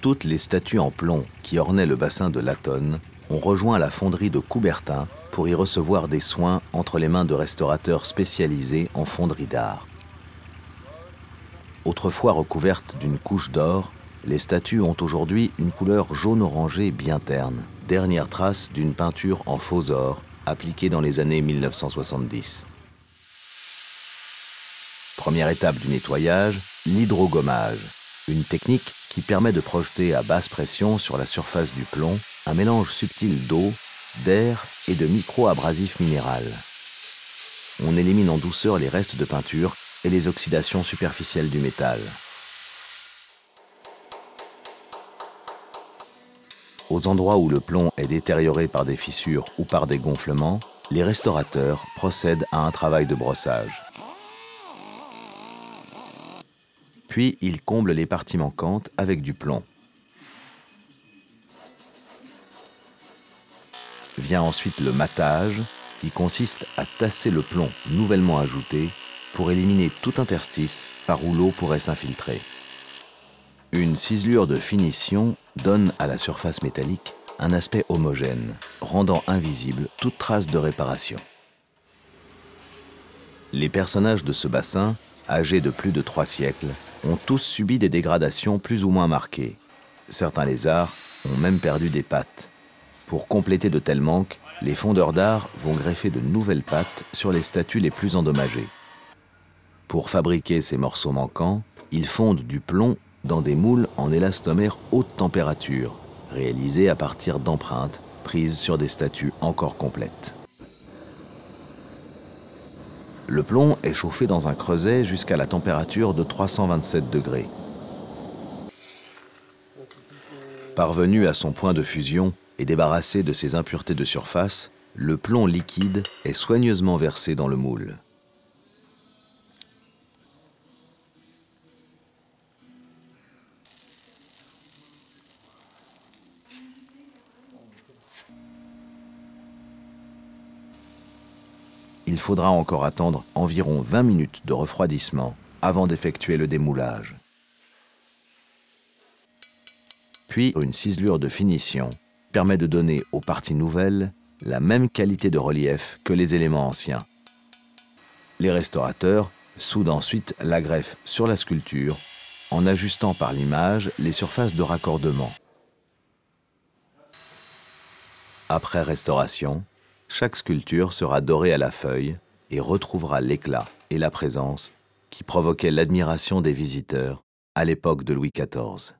Toutes les statues en plomb qui ornaient le bassin de Latonne ont rejoint la fonderie de Coubertin pour y recevoir des soins entre les mains de restaurateurs spécialisés en fonderie d'art. Autrefois recouvertes d'une couche d'or, les statues ont aujourd'hui une couleur jaune-orangé bien terne, dernière trace d'une peinture en faux or appliquée dans les années 1970. Première étape du nettoyage, l'hydrogommage, une technique qui permet de projeter à basse pression sur la surface du plomb un mélange subtil d'eau, d'air et de micro-abrasif minéral. On élimine en douceur les restes de peinture et les oxydations superficielles du métal. Aux endroits où le plomb est détérioré par des fissures ou par des gonflements, les restaurateurs procèdent à un travail de brossage. Puis ils comblent les parties manquantes avec du plomb. Vient ensuite le matage, qui consiste à tasser le plomb nouvellement ajouté pour éliminer tout interstice par où l'eau pourrait s'infiltrer. Une ciselure de finition donne à la surface métallique un aspect homogène, rendant invisible toute trace de réparation. Les personnages de ce bassin, âgés de plus de 3 siècles, ont tous subi des dégradations plus ou moins marquées. Certains lézards ont même perdu des pattes. Pour compléter de tels manques, les fondeurs d'art vont greffer de nouvelles pattes sur les statues les plus endommagées. Pour fabriquer ces morceaux manquants, ils fondent du plomb dans des moules en élastomère haute température, réalisés à partir d'empreintes prises sur des statues encore complètes. Le plomb est chauffé dans un creuset jusqu'à la température de 327 degrés. Parvenu à son point de fusion et débarrassé de ses impuretés de surface, le plomb liquide est soigneusement versé dans le moule. Il faudra encore attendre environ 20 minutes de refroidissement avant d'effectuer le démoulage. Puis, une ciselure de finition permet de donner aux parties nouvelles la même qualité de relief que les éléments anciens. Les restaurateurs soudent ensuite la greffe sur la sculpture en ajustant par l'image les surfaces de raccordement. Après restauration, chaque sculpture sera dorée à la feuille et retrouvera l'éclat et la présence qui provoquaient l'admiration des visiteurs à l'époque de Louis XIV.